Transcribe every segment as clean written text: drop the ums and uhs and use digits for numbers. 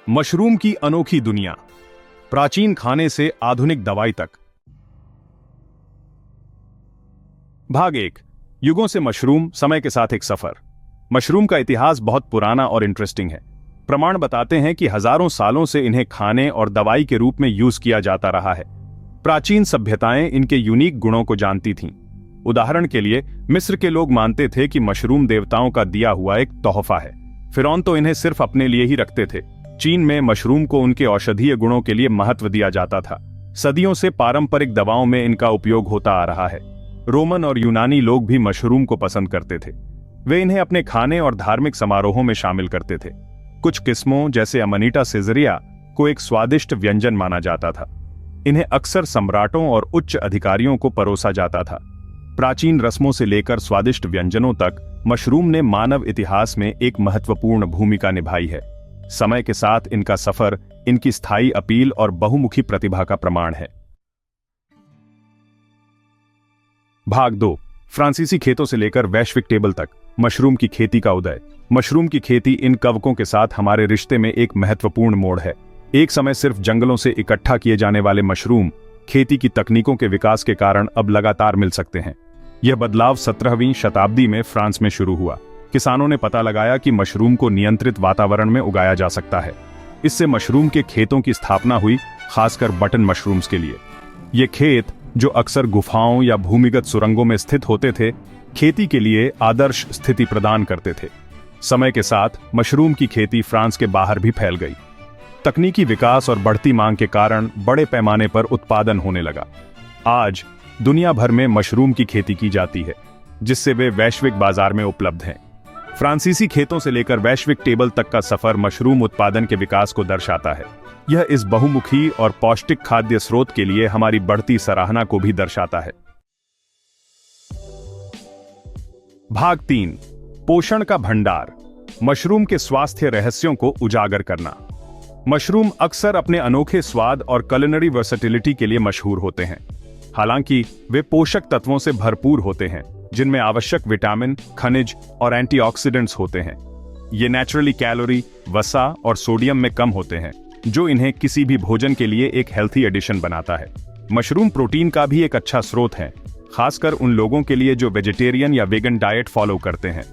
Mushroom की अनोखी दुनिया, प्राचीन खाने से आधुनिक दवाई तक। भाग 1। युगों से मशरूम, समय के साथ एक सफर। मशरूम का इतिहास बहुत पुराना और इंटरेस्टिंग है। प्रमाण बताते हैं कि हजारों सालों से इन्हें खाने और दवाई के रूप में यूज किया जाता रहा है। प्राचीन सभ्यताएं इनके यूनिक गुणों को जानती थीं। उदाहरण के लिए मिस्र के लोग मानते थे कि मशरूम देवताओं का दिया हुआ एक तोहफा है। फिरौन तो इन्हें सिर्फ अपने लिए ही रखते थे। चीन में मशरूम को उनके औषधीय गुणों के लिए महत्व दिया जाता था। सदियों से पारंपरिक दवाओं में इनका उपयोग होता आ रहा है। रोमन और यूनानी लोग भी मशरूम को पसंद करते थे। वे इन्हें अपने खाने और धार्मिक समारोहों में शामिल करते थे। कुछ किस्मों जैसे अमानिटा सिज़रिया को एक स्वादिष्ट व्यंजन माना जाता था। इन्हें अक्सर सम्राटों और उच्च अधिकारियों को परोसा जाता था। प्राचीन रस्मों से लेकर स्वादिष्ट व्यंजनों तक मशरूम ने मानव इतिहास में एक महत्वपूर्ण भूमिका निभाई है। समय के साथ इनका सफर इनकी स्थायी अपील और बहुमुखी प्रतिभा का प्रमाण है। भाग 2। फ्रांसीसी खेतों से लेकर वैश्विक टेबल तक मशरूम की खेती का उदय। मशरूम की खेती इन कवकों के साथ हमारे रिश्ते में एक महत्वपूर्ण मोड़ है। एक समय सिर्फ जंगलों से इकट्ठा किए जाने वाले मशरूम खेती की तकनीकों के विकास के कारण अब लगातार मिल सकते हैं। यह बदलाव 17वीं शताब्दी में फ्रांस में शुरू हुआ। किसानों ने पता लगाया कि मशरूम को नियंत्रित वातावरण में उगाया जा सकता है। इससे मशरूम के खेतों की स्थापना हुई, खासकर बटन मशरूम्स के लिए। ये खेत, जो अक्सर गुफाओं या भूमिगत सुरंगों में स्थित होते थे, खेती के लिए आदर्श स्थिति प्रदान करते थे। समय के साथ मशरूम की खेती फ्रांस के बाहर भी फैल गई। तकनीकी विकास और बढ़ती मांग के कारण बड़े पैमाने पर उत्पादन होने लगा। आज दुनिया भर में मशरूम की खेती की जाती है, जिससे वे वैश्विक बाजार में उपलब्ध हैं। फ्रांसीसी खेतों से लेकर वैश्विक टेबल तक का सफर मशरूम उत्पादन के विकास को दर्शाता है। यह इस बहुमुखी और पौष्टिक खाद्य स्रोत के लिए हमारी बढ़ती सराहना को भी दर्शाता है। भाग 3। पोषण का भंडार। मशरूम के स्वास्थ्य रहस्यों को उजागर करना। मशरूम अक्सर अपने अनोखे स्वाद और कुलिनरी वर्सेटिलिटी के लिए मशहूर होते हैं। हालांकि वे पोषक तत्वों से भरपूर होते हैं, जिनमें आवश्यक विटामिन, खनिज और एंटीऑक्सीडेंट्स होते हैं। ये नेचुरली कैलोरी, वसा और सोडियम में कम होते हैं, जो इन्हें किसी भी भोजन के लिए एक हेल्थी एडिशन बनाता है। मशरूम प्रोटीन का भी एक अच्छा स्रोत है, खासकर उन लोगों के लिए जो वेजिटेरियन या वेगन डाइट फॉलो करते हैं।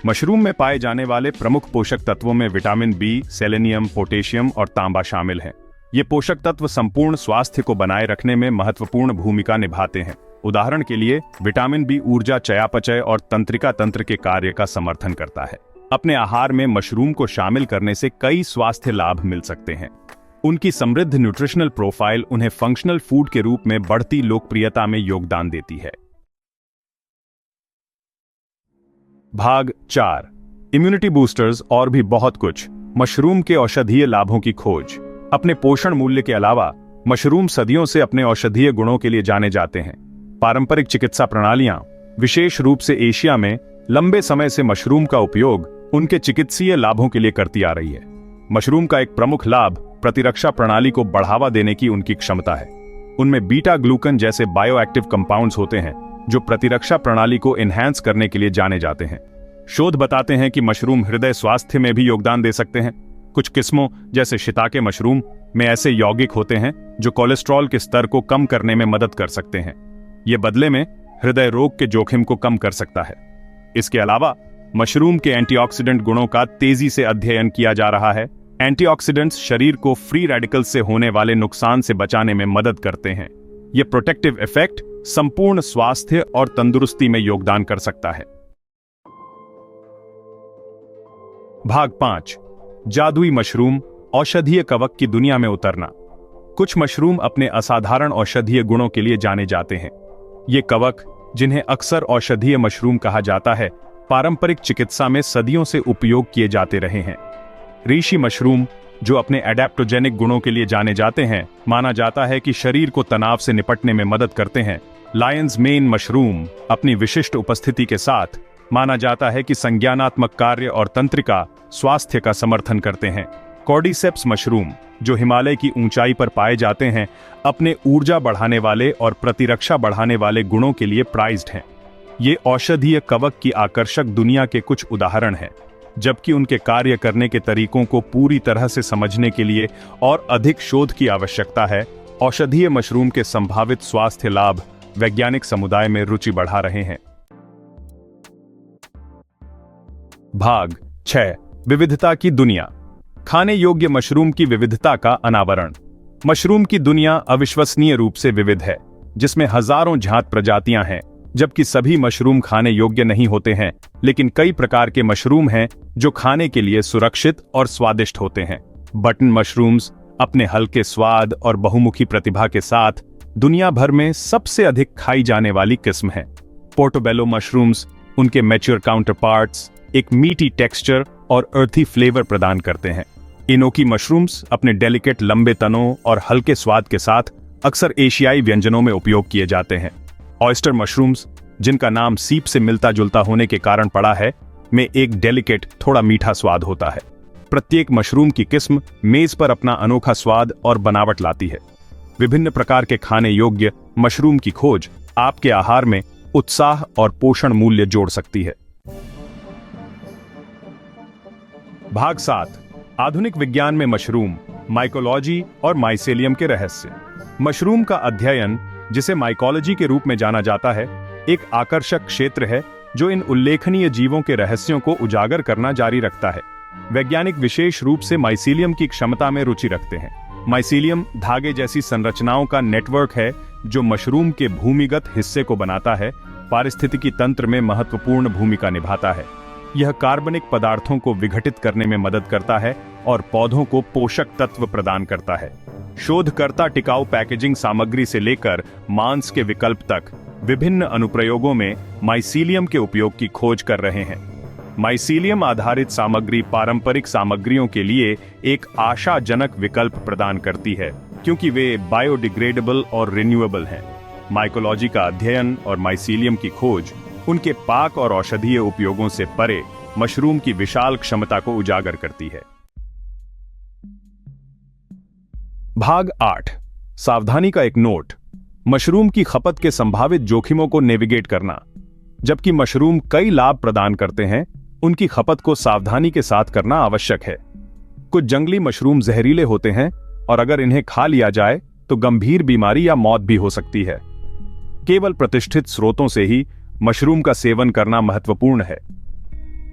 मशरूम में पाए जाने वाले प्रमुख पोषक तत्वों में विटामिन बी, सेलेनियम, पोटेशियम और तांबा शामिल हैं। ये पोषक तत्व संपूर्ण स्वास्थ्य को बनाए रखने में महत्वपूर्ण भूमिका निभाते हैं। उदाहरण के लिए विटामिन बी ऊर्जा, चयापचय और तंत्रिका तंत्र के कार्य का समर्थन करता है। अपने आहार में मशरूम को शामिल करने से कई स्वास्थ्य लाभ मिल सकते हैं। उनकी समृद्ध न्यूट्रिशनल प्रोफाइल उन्हें फंक्शनल फूड के रूप में बढ़ती लोकप्रियता में योगदान देती है। भाग 4। इम्यूनिटी बूस्टर्स और भी बहुत कुछ। मशरूम के औषधीय लाभों की खोज। अपने पोषण मूल्य के अलावा मशरूम सदियों से अपने औषधीय गुणों के लिए जाने जाते हैं। पारंपरिक चिकित्सा प्रणालियां, विशेष रूप से एशिया में, लंबे समय से मशरूम का उपयोग उनके चिकित्सीय लाभों के लिए करती आ रही है। मशरूम का एक प्रमुख लाभ प्रतिरक्षा प्रणाली को बढ़ावा देने की उनकी क्षमता है। उनमें बीटा ग्लूकन जैसे बायोएक्टिव कंपाउंड्स होते हैं, जो प्रतिरक्षा प्रणाली को एनहांस करने के लिए जाने जाते हैं। शोध बताते हैं कि मशरूम हृदय स्वास्थ्य में भी योगदान दे सकते हैं। कुछ किस्मों जैसे शिताके मशरूम में ऐसे यौगिक होते हैं जो कोलेस्ट्रॉल के स्तर को कम करने में मदद कर सकते हैं। ये बदले में हृदय रोग के जोखिम को कम कर सकता है। इसके अलावा मशरूम के एंटीऑक्सीडेंट गुणों का तेजी से अध्ययन किया जा रहा है। एंटीऑक्सीडेंट्स शरीर को फ्री रेडिकल से होने वाले नुकसान से बचाने में मदद करते हैं। ये प्रोटेक्टिव इफेक्ट संपूर्ण स्वास्थ्य और तंदुरुस्ती में योगदान कर सकता है। भाग 5। जादुई मशरूम, औषधीय कवक की दुनिया में उतरना। कुछ मशरूम अपने असाधारण औषधीय गुणों के लिए जाने जाते हैं। ये कवक, जिन्हें अक्सर औषधीय मशरूम कहा जाता है, पारंपरिक चिकित्सा में सदियों से उपयोग किए जाते रहे हैं। रीशी मशरूम, जो अपने एडेप्टोजेनिक गुणों के लिए जाने जाते हैं, माना जाता है कि शरीर को तनाव से निपटने में मदद करते हैं। लायंस मेन मशरूम अपनी विशिष्ट उपस्थिति के साथ माना जाता है कि संज्ञानात्मक कार्य और तंत्रिका स्वास्थ्य का समर्थन करते हैं। कॉर्डिसेप्स मशरूम, जो हिमालय की ऊंचाई पर पाए जाते हैं, अपने ऊर्जा बढ़ाने वाले और प्रतिरक्षा बढ़ाने वाले गुणों के लिए प्राइज्ड हैं। ये औषधीय कवक की आकर्षक दुनिया के कुछ उदाहरण हैं। जबकि उनके कार्य करने के तरीकों को पूरी तरह से समझने के लिए और अधिक शोध की आवश्यकता है, औषधीय मशरूम के संभावित स्वास्थ्य लाभ वैज्ञानिक समुदाय में रुचि बढ़ा रहे हैं। भाग 6 विविधता की दुनिया। खाने योग्य मशरूम की विविधता का अनावरण। मशरूम की दुनिया अविश्वसनीय रूप से विविध है, जिसमें हजारों जात प्रजातियां हैं। जबकि सभी मशरूम खाने योग्य नहीं होते हैं, लेकिन कई प्रकार के मशरूम हैं जो खाने के लिए सुरक्षित और स्वादिष्ट होते हैं। बटन मशरूम्स अपने हल्के स्वाद और बहुमुखी प्रतिभा के साथ दुनिया भर में सबसे अधिक खाई जाने वाली किस्म है। पोर्टोबेलो मशरूम्स उनके मैच्योर काउंटरपार्ट्स एक मीठी टेक्सचर और अर्थी फ्लेवर प्रदान करते हैं। इनोकी मशरूम्स अपने डेलिकेट लंबे तनों और हल्के स्वाद के साथ अक्सर एशियाई व्यंजनों में उपयोग किए जाते हैं। ऑयस्टर मशरूम्स, जिनका नाम सीप से मिलता जुलता होने के कारण पड़ा है, में एक डेलिकेट थोड़ा मीठा स्वाद होता है। प्रत्येक मशरूम की किस्म मेज पर अपना अनोखा स्वाद और बनावट लाती है। विभिन्न प्रकार के खाने योग्य मशरूम की खोज आपके आहार में उत्साह और पोषण मूल्य जोड़ सकती है। भाग 7 आधुनिक विज्ञान में मशरूम, माइकोलॉजी और माइसेलियम के रहस्य। मशरूम का अध्ययन, जिसे माइकोलॉजी के रूप में जाना जाता है, एक आकर्षक क्षेत्र है जो इन उल्लेखनीय जीवों के रहस्यों को उजागर करना जारी रखता है। वैज्ञानिक विशेष रूप से माइसीलियम की क्षमता में रुचि रखते हैं। माइसीलियम धागे जैसी संरचनाओं का नेटवर्क है जो मशरूम के भूमिगत हिस्से को बनाता है, पारिस्थितिकी तंत्र में महत्वपूर्ण भूमिका निभाता है। यह कार्बनिक पदार्थों को विघटित करने में मदद करता है और पौधों को पोषक तत्व प्रदान करता है। शोधकर्ता टिकाऊ पैकेजिंग सामग्री से लेकर मांस के विकल्प तक विभिन्न अनुप्रयोगों में माइसीलियम के उपयोग की खोज कर रहे हैं। माइसीलियम आधारित सामग्री पारंपरिक सामग्रियों के लिए एक आशाजनक विकल्प प्रदान करती है, क्योंकि वे बायोडिग्रेडेबल और रिन्यूएबल हैं। माइकोलॉजी का अध्ययन और माइसीलियम की खोज उनके पाक और औषधीय उपयोगों से परे मशरूम की विशाल क्षमता को उजागर करती है। भाग 8 सावधानी का एक नोट। मशरूम की खपत के संभावित जोखिमों को नेविगेट करना। जबकि मशरूम कई लाभ प्रदान करते हैं, उनकी खपत को सावधानी के साथ करना आवश्यक है। कुछ जंगली मशरूम जहरीले होते हैं और अगर इन्हें खा लिया जाए तो गंभीर बीमारी या मौत भी हो सकती है। केवल प्रतिष्ठित स्रोतों से ही मशरूम का सेवन करना महत्वपूर्ण है।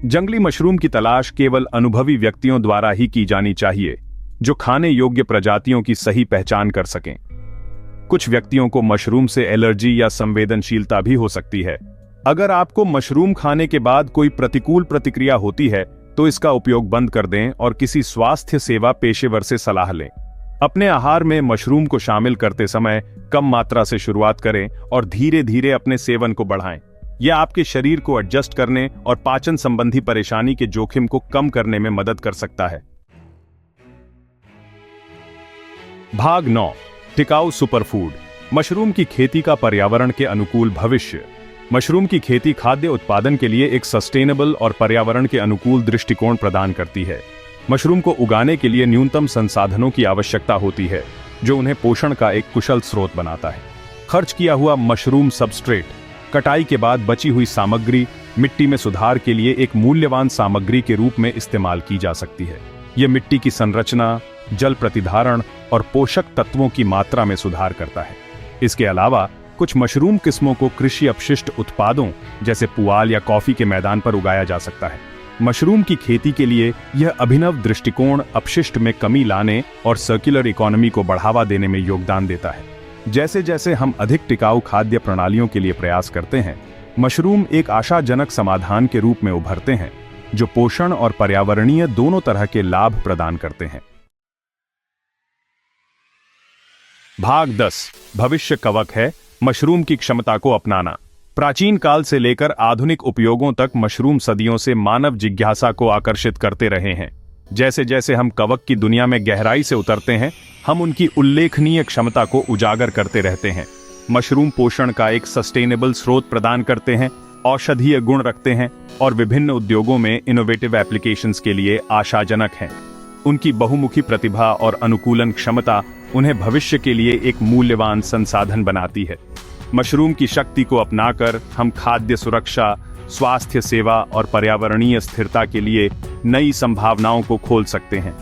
जंगली मशरूम की तलाश केवल अनुभवी व्यक्तियों द्वारा ही की जानी चाहिए, जो खाने योग्य प्रजातियों की सही पहचान कर सकें। कुछ व्यक्तियों को मशरूम से एलर्जी या संवेदनशीलता भी हो सकती है। अगर आपको मशरूम खाने के बाद कोई प्रतिकूल प्रतिक्रिया होती है तो इसका उपयोग बंद कर दें और किसी स्वास्थ्य सेवा पेशेवर से सलाह लें। अपने आहार में मशरूम को शामिल करते समय कम मात्रा से शुरुआत करें और धीरे धीरे अपने सेवन को बढ़ाएं। यह आपके शरीर को एडजस्ट करने और पाचन संबंधी परेशानी के जोखिम को कम करने में मदद कर सकता है। भाग 9 टिकाऊ सुपरफूड। मशरूम की खेती का पर्यावरण के अनुकूल भविष्य। मशरूम की खेती खाद्य उत्पादन के लिए एक सस्टेनेबल और पर्यावरण के अनुकूल दृष्टिकोण प्रदान करती है। मशरूम को उगाने के लिए न्यूनतम संसाधनों की आवश्यकता होती है, जो उन्हें पोषण का एक कुशल स्रोत बनाता है। खर्च किया हुआ मशरूम सबस्ट्रेट, कटाई के बाद बची हुई सामग्री मिट्टी में सुधार के लिए एक मूल्यवान सामग्री के रूप में इस्तेमाल की जा सकती है। यह मिट्टी की संरचना, जल प्रतिधारण और पोषक तत्वों की मात्रा में सुधार करता है। इसके अलावा कुछ मशरूम किस्मों को कृषि अपशिष्ट उत्पादों जैसे पुआल या कॉफी के मैदान पर उगाया जा सकता है। मशरूम की खेती के लिए यह अभिनव दृष्टिकोण अपशिष्ट में कमी लाने और सर्कुलर इकोनॉमी को बढ़ावा देने में योगदान देता है। जैसे जैसे हम अधिक टिकाऊ खाद्य प्रणालियों के लिए प्रयास करते हैं, मशरूम एक आशाजनक समाधान के रूप में उभरते हैं, जो पोषण और पर्यावरणीय दोनों तरह के लाभ प्रदान करते हैं। भाग 10 भविष्य कवक है मशरूम की क्षमता को अपनाना। प्राचीन काल से लेकर आधुनिक उपयोगों तक मशरूम सदियों से मानव जिज्ञासा को आकर्षित करते रहे हैं। जैसे जैसे हम कवक की दुनिया में गहराई से उतरते हैं, हम उनकी उल्लेखनीय क्षमता को उजागर करते रहते हैं। मशरूम पोषण का एक सस्टेनेबल स्रोत प्रदान करते हैं, औषधीय गुण रखते हैं और विभिन्न उद्योगों में इनोवेटिव एप्लीकेशंस के लिए आशाजनक हैं। उनकी बहुमुखी प्रतिभा और अनुकूलन क्षमता उन्हें भविष्य के लिए एक मूल्यवान संसाधन बनाती है। मशरूम की शक्ति को अपनाकर हम खाद्य सुरक्षा, स्वास्थ्य सेवा और पर्यावरणीय स्थिरता के लिए नई संभावनाओं को खोल सकते हैं।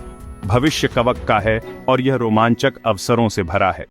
भविष्य कवक का है और यह रोमांचक अवसरों से भरा है।